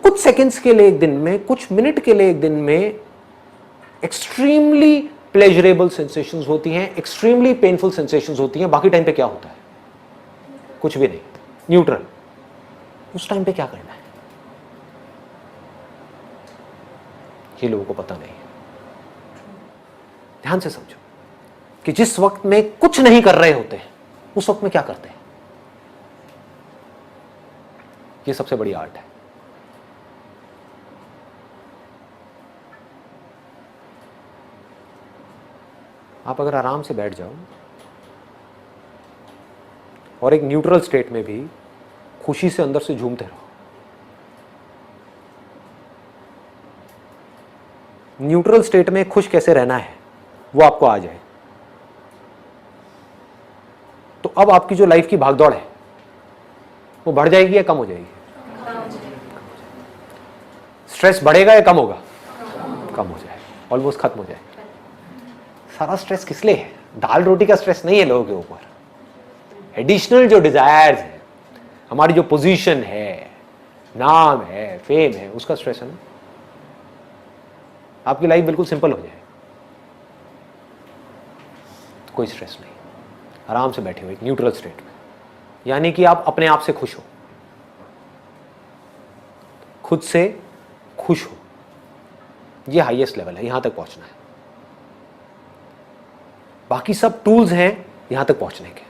कुछ सेकंड्स के लिए एक दिन में, कुछ मिनट के लिए एक दिन में एक्सट्रीमली प्लेजरेबल सेंसेशंस होती हैं, एक्सट्रीमली पेनफुल सेंसेशंस होती हैं। बाकी टाइम पे क्या होता है? कुछ भी नहीं, न्यूट्रल। उस टाइम पे क्या करना है ये लोगों को पता नहीं है। ध्यान से समझो कि जिस वक्त में कुछ नहीं कर रहे होते हैं उस वक्त में क्या करते हैं। ये सबसे बड़ी आर्ट है। आप अगर आराम से बैठ जाओ और एक न्यूट्रल स्टेट में भी खुशी से अंदर से झूमते रहो। न्यूट्रल स्टेट में खुश कैसे रहना है वो आपको आ जाए तो अब आपकी जो लाइफ की भागदौड़ है वो बढ़ जाएगी या कम हो जाएगी? स्ट्रेस बढ़ेगा या कम होगा? कम हो जाए, ऑलमोस्ट खत्म हो जाए। सारा स्ट्रेस किस लिए है? दाल रोटी का स्ट्रेस नहीं है लोगों के ऊपर। एडिशनल जो डिजायर्स है, हमारी जो पोजीशन है, नाम है, फेम है, उसका स्ट्रेस है ना। आपकी लाइफ बिल्कुल सिंपल हो जाए, कोई स्ट्रेस नहीं, आराम से बैठे हो एक न्यूट्रल स्टेट में, यानी कि आप अपने आप से खुश हो, खुद से खुश हो। ये हाईएस्ट लेवल है, यहां तक पहुंचना है। बाकी सब टूल्स हैं यहां तक पहुंचने के,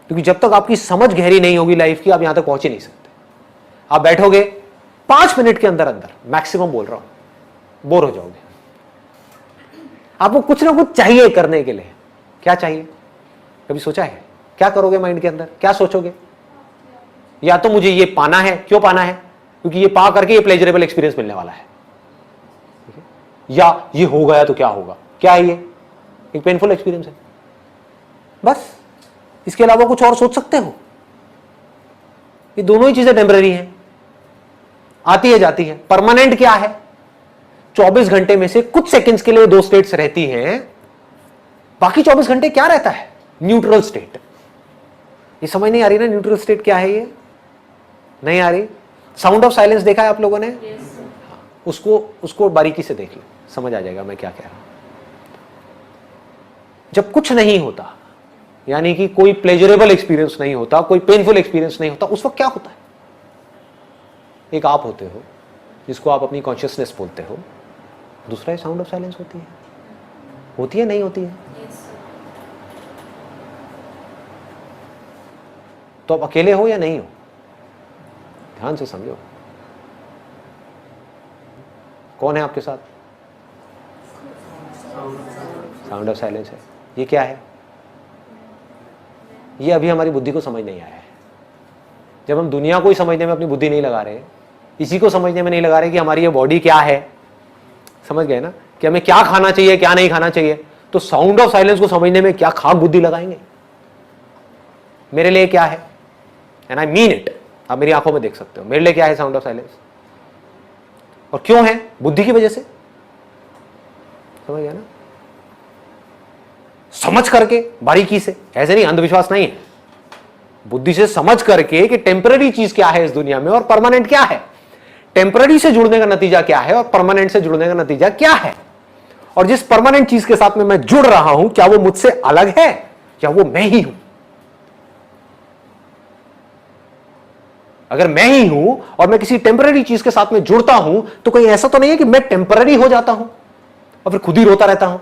क्योंकि जब तक आपकी समझ गहरी नहीं होगी लाइफ की, आप यहां तक पहुंच ही नहीं सकते। आप बैठोगे 5 मिनट के अंदर अंदर, मैक्सिमम बोल रहा हूं, बोर हो जाओगे। आपको कुछ ना कुछ चाहिए करने के लिए। क्या चाहिए? कभी सोचा है? क्या करोगे माइंड के अंदर? क्या सोचोगे? या तो मुझे ये पाना है। क्यों पाना है? क्योंकि ये पा करके ये प्लेजरेबल एक्सपीरियंस मिलने वाला है। या ये हो गया तो क्या होगा? क्या है ये? एक पेनफुल एक्सपीरियंस है, बस। इसके अलावा कुछ और सोच सकते हो? ये दोनों ही चीजें टेम्पररी हैं, आती है जाती है। परमानेंट क्या है? 24 घंटे में से कुछ सेकंड्स के लिए 2 स्टेट्स रहती हैं, बाकी 24 घंटे क्या रहता है? Neutral state. ये समझ नहीं आ रही ना न्यूट्रल स्टेट क्या है? ये नहीं आ रही। साउंड ऑफ साइलेंस देखा है आप लोगों ने? उसको बारीकी से देख लो, समझ आ जाएगा मैं क्या कह रहा हूं। जब कुछ नहीं होता, यानी कि कोई प्लेजरेबल एक्सपीरियंस नहीं होता, कोई पेनफुल एक्सपीरियंस नहीं होता, उस वक्त क्या होता है? एक आप होते हो जिसको आप अपनी कॉन्शियसनेस बोलते हो, दूसरा है साउंड ऑफ साइलेंस होती है। होती है नहीं होती है? तो आप अकेले हो या नहीं हो? ध्यान से समझो, कौन है आपके साथ? साउंड ऑफ साइलेंस है। ये क्या है? ये अभी हमारी बुद्धि को समझ नहीं आया है। जब हम दुनिया को ही समझने में अपनी बुद्धि नहीं लगा रहे, इसी को समझने में नहीं लगा रहे कि हमारी ये बॉडी क्या है, समझ गए ना, कि हमें क्या खाना चाहिए क्या नहीं खाना चाहिए, तो साउंड ऑफ साइलेंस को समझने में क्या खाक बुद्धि लगाएंगे? मेरे लिए क्या है, एंड आई मीन इट, आप मेरी आंखों में देख सकते हो, मेरे लिए क्या है साउंड ऑफ साइलेंस, और क्यों है? बुद्धि की वजह से। समझ गया ना? समझ करके बारीकी से, ऐसे नहीं, अंधविश्वास नहीं है, बुद्धि से समझ करके कि टेम्पररी चीज क्या है इस दुनिया में और परमानेंट क्या है, टेम्पररी से जुड़ने का नतीजा क्या है और परमानेंट से जुड़ने का नतीजा क्या है, और जिस परमानेंट चीज के साथ में मैं जुड़ रहा हूं क्या वो मुझसे अलग है या वो मैं ही हूं? अगर मैं ही हूं और मैं किसी टेम्पररी चीज के साथ में जुड़ता हूं तो कहीं ऐसा तो नहीं है कि मैं टेम्पररी हो जाता हूं और फिर खुद ही रोता रहता हूं?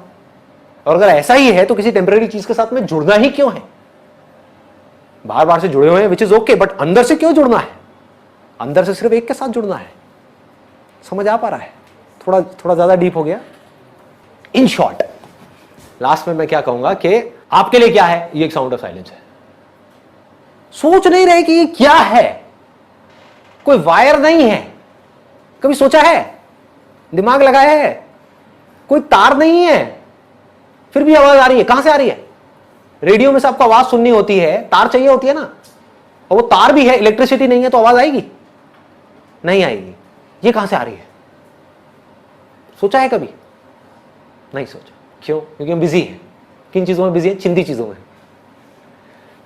और अगर ऐसा ही है तो किसी टेम्पररी चीज के साथ में जुड़ना ही क्यों है? बार बार से जुड़े हुए हैं विच इज ओके, बट अंदर से क्यों जुड़ना है? अंदर से सिर्फ एक के साथ जुड़ना है। समझ आ पा रहा है? थोड़ा ज्यादा डीप हो गया। इन शॉर्ट, लास्ट में मैं क्या कहूंगा कि आपके लिए क्या है? ये एक साउंड ऑफ साइलेंस है। सोच नहीं रहे कि ये क्या है, कोई वायर नहीं है। कभी सोचा है? दिमाग लगाया है? कोई तार नहीं है, फिर भी आवाज आ रही है। कहां से आ रही है? रेडियो में से आपको आवाज सुननी होती है, तार चाहिए होती है ना, और वो तार भी है, इलेक्ट्रिसिटी नहीं है तो आवाज आएगी? नहीं आएगी। ये कहां से आ रही है? सोचा है कभी? नहीं सोचा। क्यों? क्योंकि हम बिजी हैं। किन चीजों में बिजी हैं? चिंदी चीजों में।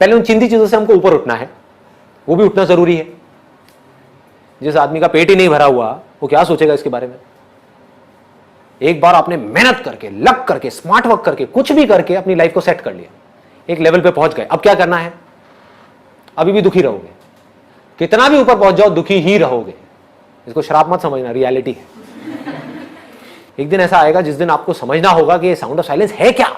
पहले उन चिंदी चीजों से हमको ऊपर उठना है, वो भी उठना जरूरी है, जिस आदमी का पेट ही नहीं भरा हुआ वो क्या सोचेगा इसके बारे में? एक बार आपने मेहनत करके, लग करके, स्मार्ट वर्क करके, कुछ भी करके अपनी लाइफ को सेट कर लिया, एक लेवल पे पहुंच गए, अब क्या करना है? अभी भी दुखी रहोगे, कितना भी ऊपर पहुंच जाओ दुखी ही रहोगे। इसको श्राप मत समझना, रियलिटी है। एक दिन ऐसा आएगा जिस दिन आपको समझना होगा कि ये साउंड ऑफ साइलेंस है क्या,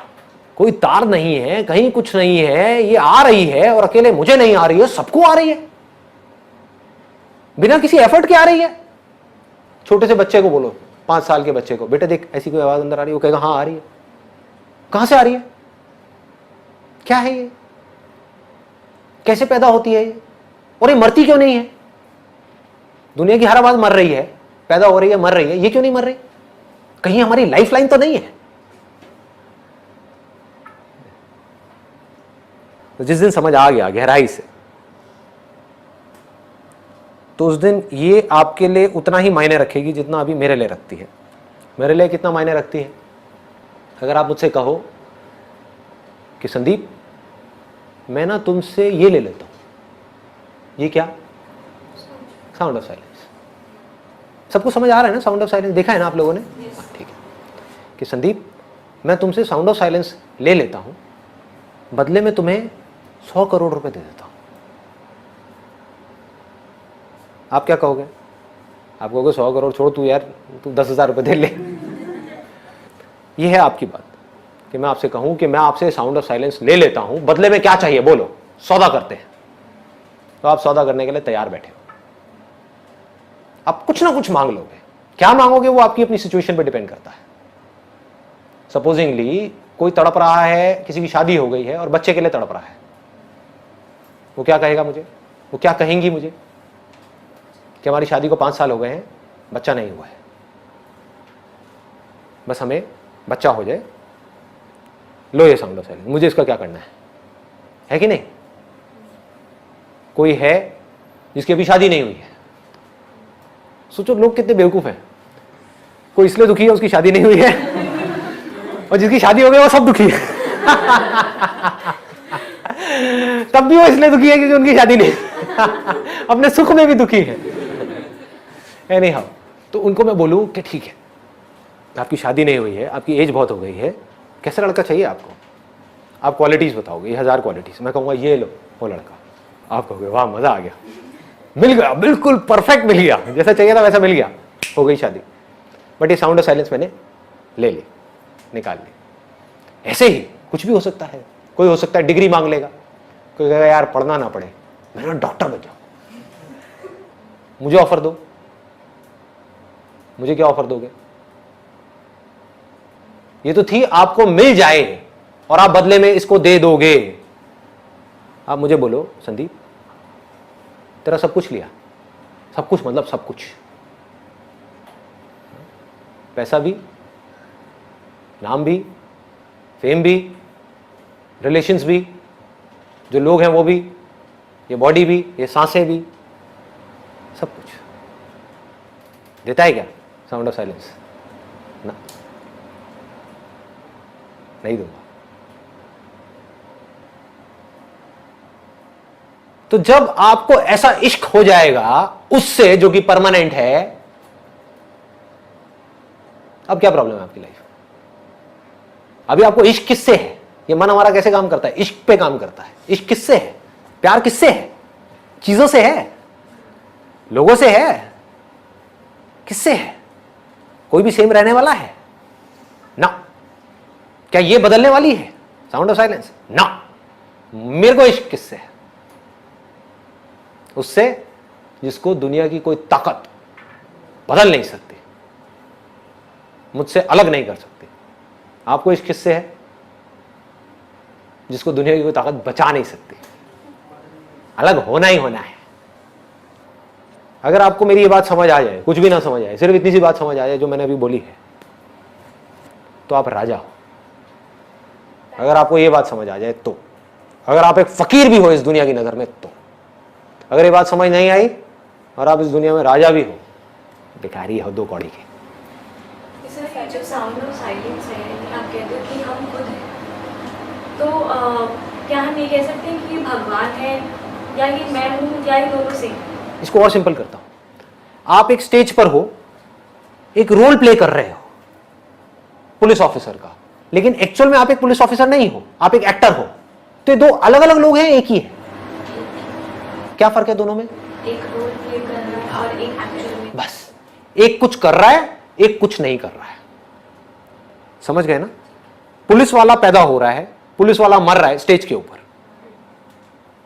कोई तार नहीं है, कहीं कुछ नहीं है, ये आ रही है और अकेले मुझे नहीं आ रही है, सबको आ रही है, बिना किसी एफर्ट के आ रही है। छोटे से बच्चे को बोलो, 5 साल के बच्चे को, बेटे देख ऐसी कोई आवाज अंदर आ रही है, वो कहेगा हाँ आ रही है। कहां से आ रही है? क्या है ये? कैसे पैदा होती है ये? और ये मरती क्यों नहीं है? दुनिया की हर आवाज मर रही है, पैदा हो रही है, मर रही है, ये क्यों नहीं मर रही? कहीं हमारी लाइफ लाइन तो नहीं है? तो जिस दिन समझ आ गया गहराई से, तो उस दिन ये आपके लिए उतना ही मायने रखेगी जितना अभी मेरे लिए रखती है। मेरे लिए कितना मायने रखती है? अगर आप मुझसे कहो कि संदीप मैं ना तुमसे ये ले लेता हूं, ये क्या? Sound of silence. सबको समझ आ रहा है ना साउंड ऑफ साइलेंस? देखा है ना आप लोगों ने? ठीक है। कि संदीप मैं तुमसे साउंड ऑफ साइलेंस ले लेता हूं, बदले में तुम्हें 100 करोड़ रुपए दे देता हूं। आप क्या कहोगे? आप कहोगे 100 करोड़ छोड़, तू यार तू 10,000 रुपए दे ले। ये है आपकी बात कि मैं आपसे कहूं कि मैं आपसे साउंड ऑफ साइलेंस ले लेता हूं, बदले में क्या चाहिए बोलो, सौदा करते हैं। तो आप सौदा करने के लिए तैयार बैठे हो, आप कुछ ना कुछ मांग लोगे। क्या मांगोगे वो आपकी अपनी सिचुएशन पे डिपेंड करता है। सपोजिंगली कोई तड़प रहा है, किसी की शादी हो गई है और बच्चे के लिए तड़प रहा है, वो क्या कहेगा मुझे, वो क्या कहेंगी मुझे कि हमारी शादी को 5 साल हो गए हैं, बच्चा नहीं हुआ है, बस हमें बच्चा हो जाए, लो ये साउंड ऑफ साइलेंस, मुझे इसका क्या करना है कि नहीं? कोई है जिसकी अभी शादी नहीं हुई है, सोचो लोग कितने बेवकूफ हैं। कोई इसलिए दुखी है उसकी शादी नहीं हुई है, और जिसकी शादी हो गई वो सब दुखी है। तब भी वो इसलिए दुखी है क्योंकि उनकी शादी नहीं। अपने सुख में भी दुखी है। एनी हाउ, तो उनको मैं बोलूं कि ठीक है आपकी शादी नहीं हुई है, आपकी एज बहुत हो गई है, कैसा लड़का चाहिए आपको? आप क्वालिटीज बताओगे, 1000 क्वालिटीज, मैं कहूंगा ये लो वो लड़का, आप कहोगे वाह मजा आ गया, मिल गया, बिल्कुल परफेक्ट मिल गया, जैसा चाहिए था वैसा मिल गया, हो गई शादी। बट ये साउंड ऑफ साइलेंस मैंने ले ली, निकाल ली। ऐसे ही कुछ भी हो सकता है। कोई हो सकता है डिग्री मांग लेगा, कोई कहेगा यार पढ़ना ना पड़े, मैं ना डॉक्टर बन जाऊं, मुझे ऑफर दो। मुझे क्या ऑफर दोगे? ये तो थी आपको मिल जाए और आप बदले में इसको दे दोगे। आप मुझे बोलो संदीप तेरा सब कुछ लिया, सब कुछ मतलब सब कुछ, पैसा भी, नाम भी, फेम भी, रिलेशंस भी, जो लोग हैं वो भी, ये बॉडी भी, ये सांसें भी, सब कुछ देता है क्या साउंड ऑफ साइलेंस? ना, नहीं दूंगा। तो जब आपको ऐसा इश्क हो जाएगा उससे जो कि परमानेंट है, अब क्या प्रॉब्लम है आपकी लाइफ? अभी आपको इश्क किससे है? ये मन हमारा कैसे काम करता है? इश्क पे काम करता है। इश्क किससे है? प्यार किससे है? चीजों से है, लोगों से है, किससे है? कोई भी सेम रहने वाला है ना? क्या ये बदलने वाली है साउंड ऑफ साइलेंस? ना। मेरे को इश्क किससे है? उससे जिसको दुनिया की कोई ताकत बदल नहीं सकती, मुझसे अलग नहीं कर सकती। आपको इश्क किससे है? जिसको दुनिया की कोई ताकत बचा नहीं सकती। अलग होना ही होना है। अगर आपको मेरी ये बात समझ आ जाए, कुछ भी ना समझ आए, सिर्फ इतनी सी बात समझ आ जाए जो मैंने अभी बोली है, तो आप राजा हो। अगर आपको ये बात समझ आ जाए तो, अगर आप एक फकीर भी हो इस दुनिया की नजर में तो, अगर ये बात समझ नहीं आई और आप इस दुनिया में राजा भी हो, भिखारी हो 2 कौड़ी के। जो साउंड ऑफ साइलेंस है, आप कहते हो कि हम खुद हैं, तो क्या हम ये कह सकते हैं कि भगवान है या ये मैं हूँ या ये दोनों से? इसको और सिंपल करता हूं, आप एक स्टेज पर हो, एक रोल प्ले कर रहे हो पुलिस ऑफिसर का, लेकिन एक्चुअल में आप एक पुलिस ऑफिसर नहीं हो, आप एक एक्टर हो। तो ये दो अलग अलग लोग हैं, एक ही है? क्या फर्क है दोनों में? एक रोल प्ले कर रहा है और एक एक्चुअल में। बस, एक कुछ कर रहा है, एक कुछ नहीं कर रहा है। समझ गए ना? पुलिस वाला पैदा हो रहा है, पुलिस वाला मर रहा है स्टेज के ऊपर,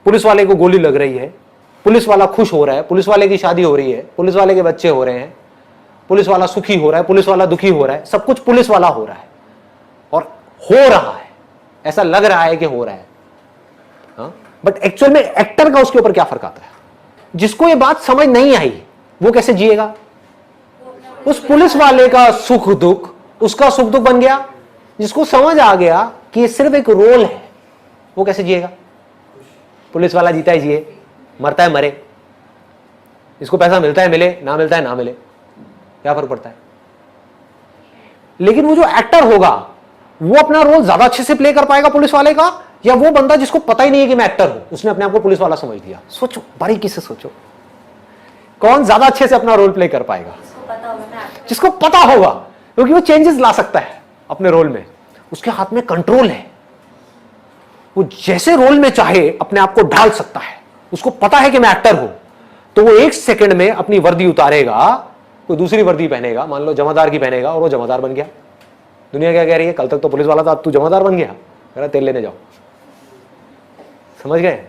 पुलिस वाले को गोली लग रही है, पुलिस वाला खुश हो रहा है, पुलिस वाले की शादी हो रही है, पुलिस वाले के बच्चे हो रहे हैं, पुलिस वाला सुखी हो रहा है, पुलिस वाला दुखी हो रहा है, सब कुछ पुलिस वाला हो रहा है और हो रहा है, ऐसा लग रहा है कि हो रहा है, बट एक्चुअल में एक्टर का उसके ऊपर क्या फर्क आता है? जिसको ये बात समझ नहीं आई वो कैसे जिएगा? उस पुलिस वाले का सुख दुख उसका सुख दुख बन गया। जिसको समझ आ गया कि ये सिर्फ एक रोल है, वो कैसे जिएगा? पुलिस वाला जीता है जिए, मरता है मरे, इसको पैसा मिलता है मिले, ना मिलता है ना मिले, क्या फर्क पड़ता है? लेकिन वो जो एक्टर होगा वो अपना रोल ज्यादा अच्छे से प्ले कर पाएगा पुलिस वाले का, या वो बंदा जिसको पता ही नहीं है कि मैं एक्टर हूं, उसने अपने आप को पुलिस वाला समझ लिया? सोचो, बारीकी से सोचो, कौन ज्यादा अच्छे से अपना रोल प्ले कर पाएगा? जिसको पता होगा, क्योंकि वो चेंजेस ला सकता है अपने रोल में, उसके हाथ में कंट्रोल है, वो जैसे रोल में चाहे अपने आप को ढाल सकता है, उसको पता है कि मैं एक्टर हूं, तो वो एक सेकंड में अपनी वर्दी उतारेगा, कोई दूसरी वर्दी पहनेगा, मान लो जमादार की पहनेगा, और वो जमादार बन गया। दुनिया क्या कह रही है? कल तक तो पुलिस वाला था, अब तू जमादार बन गया, मेरा तेल लेने जाओ। समझ गए?